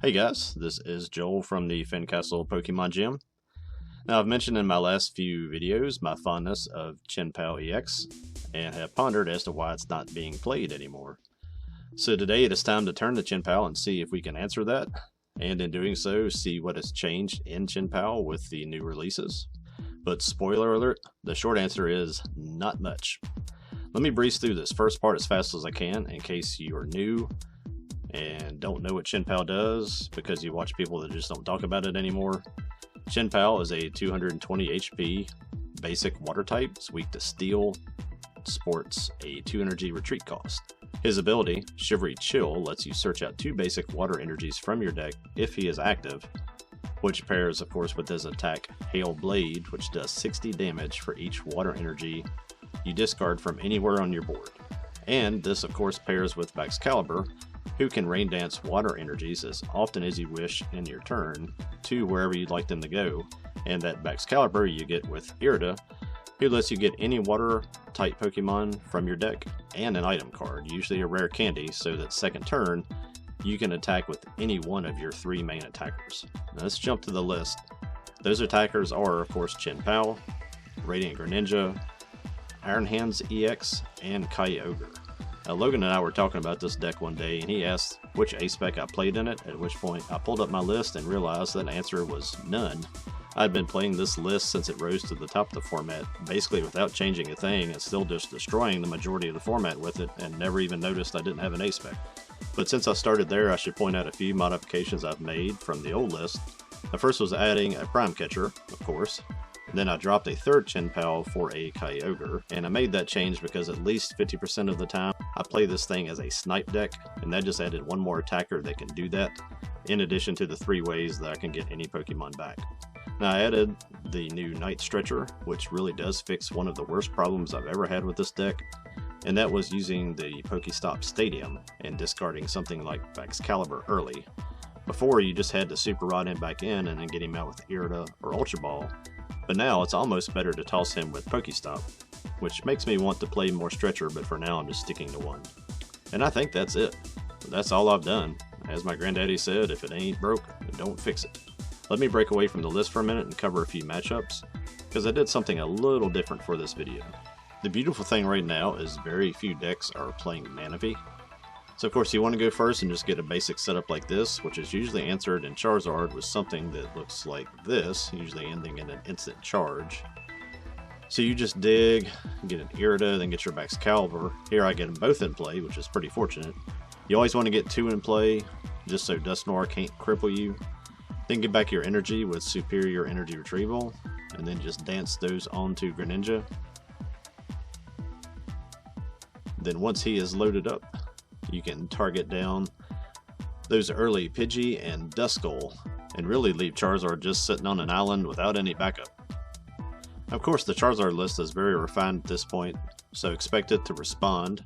Hey guys, this is Joel from the Fincastle Pokemon Gym. Now I've mentioned in my last few videos my fondness of Chien Pao EX and have pondered as to why it's not being played anymore. So today it is time to turn to Chien Pao and see if we can answer that, and in doing so see what has changed in Chien Pao with the new releases. But spoiler alert, the short answer is not much. Let me breeze through this first part as fast as I can in case you are new and don't know what Chien Pao does because you watch people that just don't talk about it anymore. Chien Pao is a 220 HP basic water type. It's weak to steel, sports a 2 energy retreat cost. His ability, Shivery Chill, lets you search out 2 basic water energies from your deck if he is active, which pairs of course with his attack Hail Blade, which does 60 damage for each water energy you discard from anywhere on your board. And this of course pairs with Baxcalibur, who can rain dance water energies as often as you wish in your turn to wherever you'd like them to go, and that Baxcalibur you get with Irida, who lets you get any water type Pokemon from your deck and an item card, usually a rare candy, so that second turn you can attack with any one of your 3 main attackers. Now let's jump to the list. Those attackers are of course Chien Pao, Radiant Greninja, Iron Hands EX, and Kyogre. Logan and I were talking about this deck one day and he asked which A-Spec I played in it, at which point I pulled up my list and realized that the answer was none. I'd been playing this list since it rose to the top of the format, basically without changing a thing and still just destroying the majority of the format with it, and never even noticed I didn't have an A-Spec. But since I started there, I should point out a few modifications I've made from the old list. The first was adding a Prime Catcher, of course. Then I dropped a third Chien Pao for a Kyogre, and I made that change because at least 50% of the time I play this thing as a snipe deck, and that just added one more attacker that can do that, in addition to the 3 ways that I can get any Pokemon back. Now I added the new Night Stretcher, which really does fix one of the worst problems I've ever had with this deck, and that was using the Pokestop Stadium and discarding something like Baxcalibur early. Before you just had to Super Rod him back in and then get him out with Irida or Ultra Ball. But now it's almost better to toss him with Pokestop, which makes me want to play more Stretcher, but for now I'm just sticking to one. And I think that's it. That's all I've done. As my granddaddy said, if it ain't broke, don't fix it. Let me break away from the list for a minute and cover a few matchups, because I did something a little different for this video. The beautiful thing right now is very few decks are playing Manaphy. So of course you want to go first and just get a basic setup like this, which is usually answered in Charizard with something that looks like this, usually ending in an instant charge. So you just dig, get an Irida, then get your Baxcalibur. Here I get them both in play, which is pretty fortunate. You always want to get 2 in play, just so Dusknoir can't cripple you. Then get back your energy with Superior Energy Retrieval, and then just dance those onto Greninja. Then once he is loaded up, you can target down those early Pidgey and Duskull and really leave Charizard just sitting on an island without any backup. Of course the Charizard list is very refined at this point, so expect it to respond,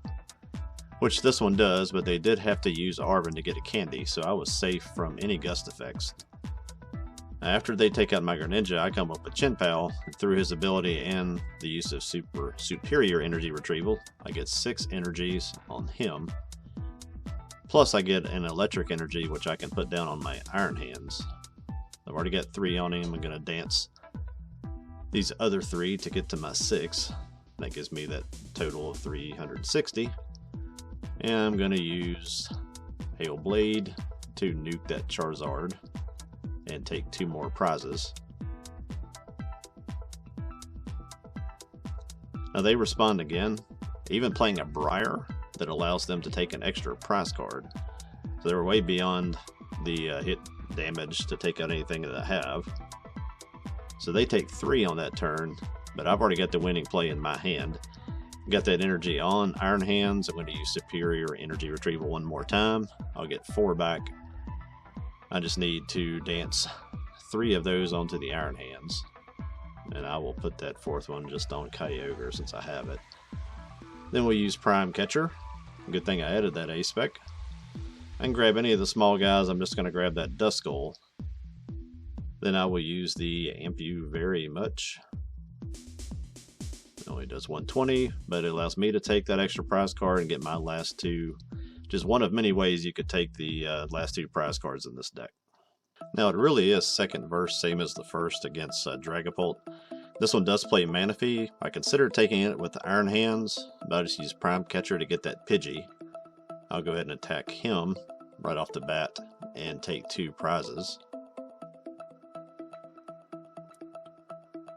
which this one does, but they did have to use Arven to get a candy, so I was safe from any gust effects. After they take out my Greninja, I come up with Chien Pao, and through his ability and the use of Superior Energy Retrieval, I get 6 energies on him. Plus I get an electric energy which I can put down on my Iron Hands. I've already got 3 on him. I'm going to dance these other 3 to get to my 6. That gives me that total of 360. And I'm going to use Hail Blade to nuke that Charizard and take 2 more prizes. Now they respond again, even playing a Briar that allows them to take an extra prize card. So they're way beyond the hit damage to take out anything that I have. So they take 3 on that turn, but I've already got the winning play in my hand. Got that energy on Iron Hands. I'm going to use Superior Energy Retrieval one more time. I'll get 4 back. I just need to dance 3 of those onto the Iron Hands. And I will put that 4th one just on Kyogre since I have it. Then we'll use Prime Catcher. Good thing I added that A-Spec. I can grab any of the small guys. I'm just going to grab that Duskull. Then I will use the Amp You Very Much. It only does 120, but it allows me to take that extra prize card and get my last 2 which is one of many ways you could take the last 2 prize cards in this deck. Now it really is second verse, same as the first against Dragapult. This one does play Manaphy. I considered taking it with Iron Hands, but I just use Prime Catcher to get that Pidgey. I'll go ahead and attack him right off the bat and take 2 prizes.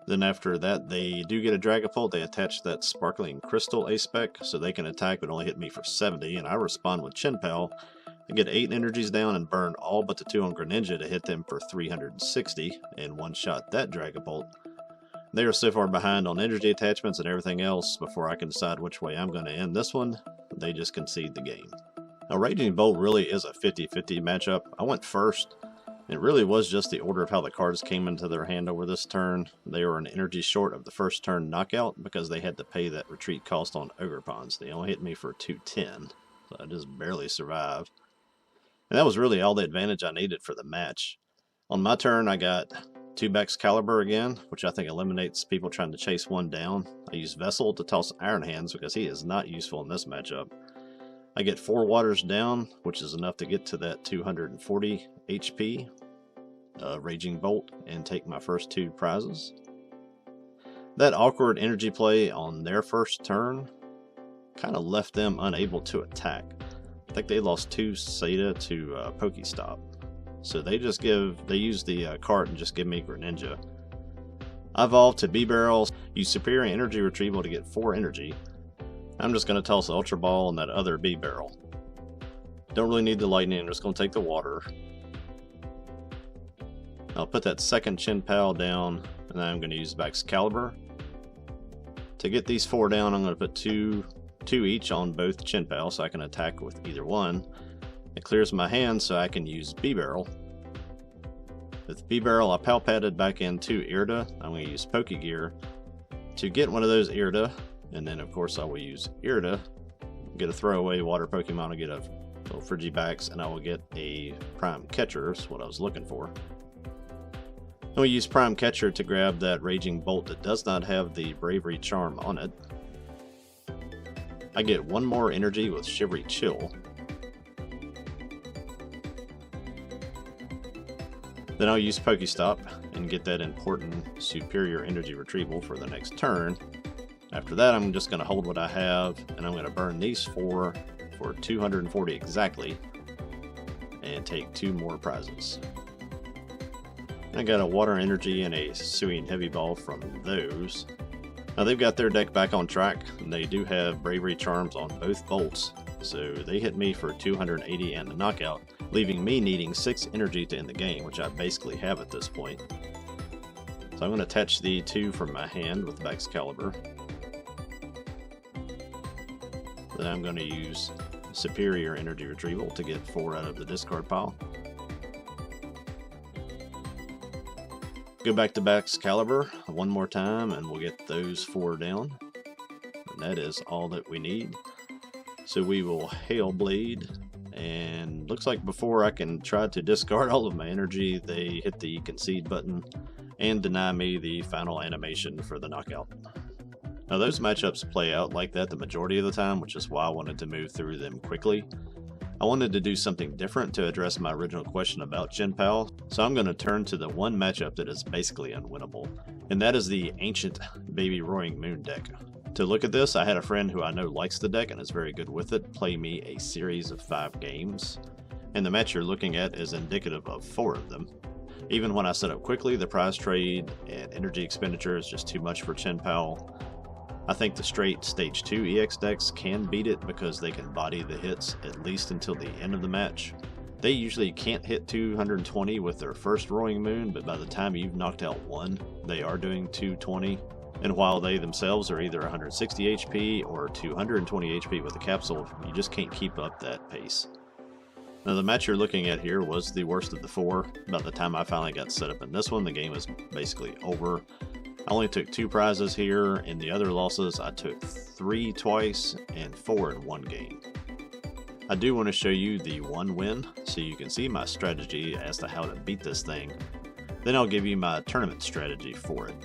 Then after that, they do get a Dragapult. They attach that Sparkling Crystal A-Spec, so they can attack but only hit me for 70, and I respond with Chien Pao. I get 8 energies down and burn all but the 2 on Greninja to hit them for 360, and one-shot that Dragapult. They are so far behind on energy attachments and everything else before I can decide which way I'm going to end this one. They just concede the game. Now Raging Bolt really is a 50-50 matchup. I went first. It really was just the order of how the cards came into their hand over this turn. They were an energy short of the first turn knockout because they had to pay that retreat cost on Ogerpons. They only hit me for 210, so I just barely survived. And that was really all the advantage I needed for the match. On my turn, I got 2 Excalibur again, which I think eliminates people trying to chase one down. I use Vessel to toss Iron Hands because he is not useful in this matchup. I get 4 Waters down, which is enough to get to that 240 HP. Raging Bolt, and take my first 2 prizes. That awkward energy play on their first turn kind of left them unable to attack. I think they lost 2 Seda to Pokestop. So they use the cart and just give me Greninja. I evolve to B-Barrel, use Superior Energy Retrieval to get 4 energy. I'm just going to toss the Ultra Ball and that other B-Barrel. Don't really need the Lightning, I'm just going to take the Water. I'll put that second Chien Pao down, and then I'm going to use Excalibur. To get these 4 down, I'm going to put 2 each on both Chien Pao so I can attack with either one. It clears my hand so I can use B-Barrel. With B-Barrel, I Pal-Padded back in 2 Irida. I'm going to use Pokegear to get one of those Irida, and then of course I will use Irida, get a throwaway water Pokemon, I'll get a little Frigibax, and I will get a Prime Catcher, is what I was looking for. And we use Prime Catcher to grab that Raging Bolt that does not have the Bravery Charm on it. I get 1 more energy with Shivery Chill. Then I'll use Pokestop and get that important Superior Energy Retrieval for the next turn. After that, I'm just going to hold what I have, and I'm going to burn these 4 for 240 exactly, and take 2 more prizes. I got a Water Energy and a Suing Heavy Ball from those. Now they've got their deck back on track, and they do have Bravery Charms on both bolts, so they hit me for 280 and a knockout, leaving me needing 6 energy to end the game, which I basically have at this point. So I'm going to attach the 2 from my hand with Excalibur. Then I'm going to use Superior Energy Retrieval to get 4 out of the discard pile. Go back to Excalibur 1 more time and we'll get those 4 down. And that is all that we need. So we will Hail Blade, and looks like before I can try to discard all of my energy, they hit the concede button and deny me the final animation for the knockout. Now those matchups play out like that the majority of the time, which is why I wanted to move through them quickly. I wanted to do something different to address my original question about Chien Pao, so I'm going to turn to the one matchup that is basically unwinnable, and that is the Ancient Baby Roaring Moon deck. To look at this, I had a friend who I know likes the deck and is very good with it play me a series of 5 games, and the match you're looking at is indicative of 4 of them. Even when I set up quickly, the prize trade and energy expenditure is just too much for Chien Pao. I think the straight Stage 2 EX decks can beat it because they can body the hits at least until the end of the match. They usually can't hit 220 with their first Roaring Moon, but by the time you've knocked out 1, they are doing 220. And while they themselves are either 160 HP or 220 HP with a capsule, you just can't keep up that pace. Now the match you're looking at here was the worst of the 4. By the time I finally got set up in this one, the game was basically over. I only took 2 prizes here. In the other losses, I took 3 twice and 4 in 1 game. I do want to show you the 1 win so you can see my strategy as to how to beat this thing. Then I'll give you my tournament strategy for it,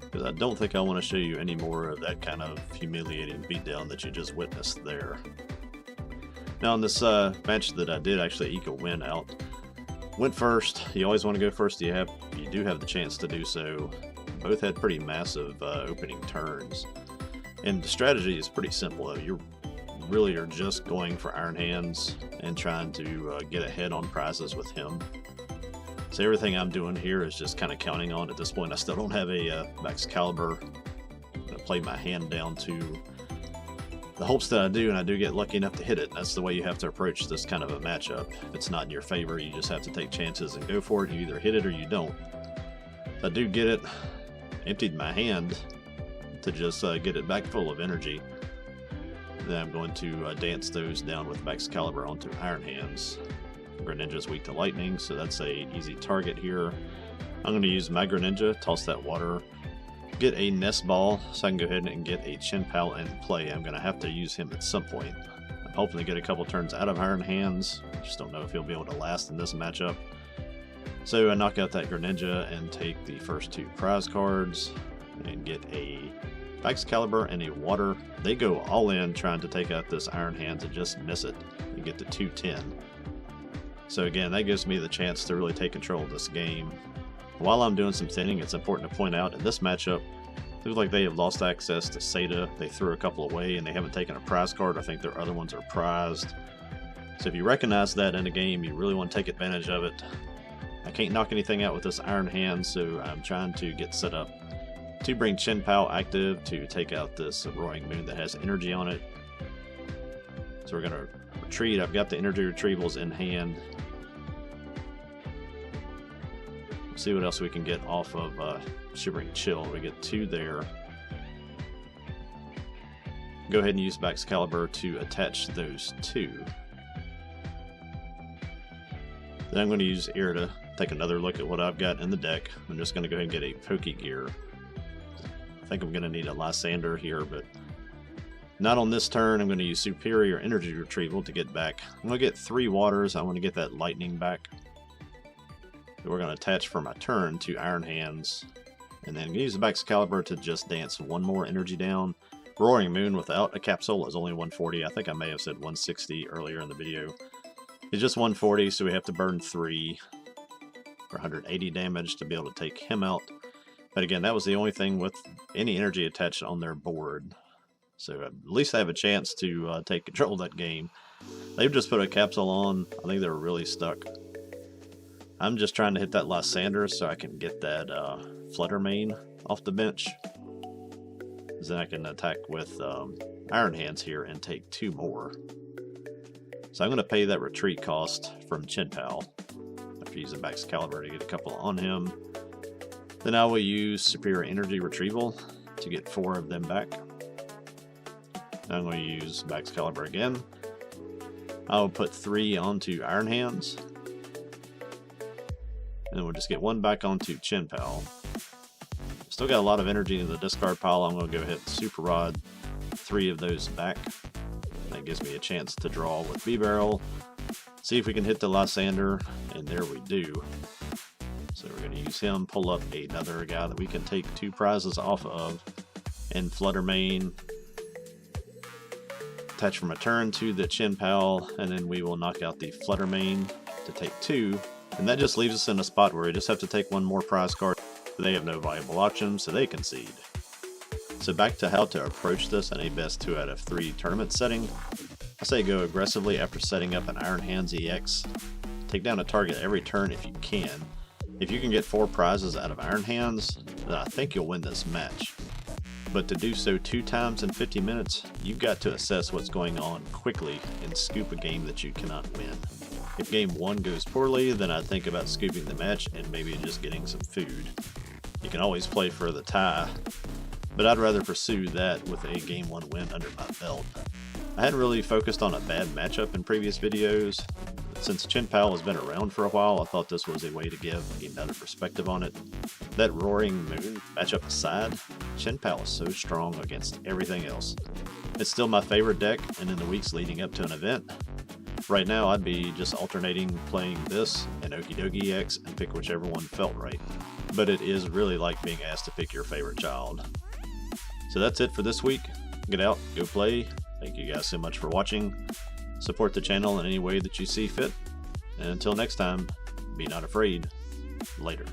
because I don't think I want to show you any more of that kind of humiliating beatdown that you just witnessed there. Now in this match that I did actually eke a win out. Went first. You always want to go first. You do have the chance to do so. Both had pretty massive opening turns. And the strategy is pretty simple though. You really are just going for Iron Hands and trying to get ahead on prizes with him. So everything I'm doing here is just kind of counting on. At this point I still don't have a max caliber. I'm going to play my hand down to the hopes that I do, and I do get lucky enough to hit it. That's the way you have to approach this kind of a matchup. If it's not in your favor, you just have to take chances and go for it. You either hit it or you don't. If I do get it, emptied my hand to just get it back full of energy. Then I'm going to dance those down with max caliber onto Iron Hands. Greninja's weak to lightning, so that's a easy target here. I'm going to use my Greninja, toss that water, get a Nest Ball, so I can go ahead and get a Chien Pao in play. I'm going to have to use him at some point. I'm hoping to get a couple turns out of Iron Hands. Just don't know if he'll be able to last in this matchup. So I knock out that Greninja and take the first 2 prize cards and get a max caliber and a water. They go all in trying to take out this Iron Hands and just miss it and get to 210. So again, that gives me the chance to really take control of this game. While I'm doing some thinning, it's important to point out in this matchup, it looks like they have lost access to Seda. They threw a couple away and they haven't taken a prize card. I think their other ones are prized. So if you recognize that in a game, you really want to take advantage of it. I can't knock anything out with this Iron Hand, so I'm trying to get set up to bring Chien Pao active to take out this Roaring Moon that has energy on it. So we're going to retreat. I've got the energy retrievals in hand. See what else we can get off of Shivering Chill. We get 2 there. Go ahead and use max caliber to attach those 2. Then I'm going to use Irida. Take another look at what I've got in the deck. I'm just going to go ahead and get a Pokegear. I think I'm going to need a Lysander here, but not on this turn. I'm going to use Superior Energy Retrieval to get back. I'm going to get 3 waters. I want to get that lightning back. We're going to attach for my turn to Iron Hands, and then use the max caliber to just dance 1 more energy down. Roaring Moon without a capsule is only 140. I think I may have said 160 earlier in the video. It's just 140, so we have to burn 3 for 180 damage to be able to take him out. But again, that was the only thing with any energy attached on their board. So at least I have a chance to take control of that game. They've just put a capsule on. I think they're really stuck. I'm just trying to hit that Lysander so I can get that Flutter Mane off the bench. Then I can attack with Iron Hands here and take 2 more. So I'm going to pay that retreat cost from Chien Pao after using max caliber to get a couple on him. Then I will use Superior Energy Retrieval to get 4 of them back. Now I'm going to use max caliber again. I will put 3 onto Iron Hands. And then we'll just get 1 back onto Chien Pao. Still got a lot of energy in the discard pile. I'm going to go ahead and Super Rod 3 of those back. That gives me a chance to draw with B-Barrel. See if we can hit the Lysander, and there we do. So we're going to use him, pull up another guy that we can take 2 prizes off of, and Flutter Mane. Attach from a turn to the Chien Pao, and then we will knock out the Flutter Mane to take 2. And that just leaves us in a spot where we just have to take 1 more prize card. They have no viable options, so they concede. So back to how to approach this in a best 2 out of 3 tournament setting. I say go aggressively after setting up an Iron Hands EX. Take down a target every turn if you can. If you can get 4 prizes out of Iron Hands, then I think you'll win this match. But to do so 2 times in 50 minutes, you've got to assess what's going on quickly and scoop a game that you cannot win. If game 1 goes poorly, then I'd think about scooping the match and maybe just getting some food. You can always play for the tie, but I'd rather pursue that with a game 1 win under my belt. I hadn't really focused on a bad matchup in previous videos. Since Chien Pao has been around for a while, I thought this was a way to give another perspective on it. That Roaring Moon matchup aside, Chien Pao is so strong against everything else. It's still my favorite deck, and in the weeks leading up to an event, right now I'd be just alternating playing this and Okidogi EX and pick whichever one felt right. But it is really like being asked to pick your favorite child. So that's it for this week. Get out, go play. Thank you guys so much for watching. Support the channel in any way that you see fit. And until next time, be not afraid. Later.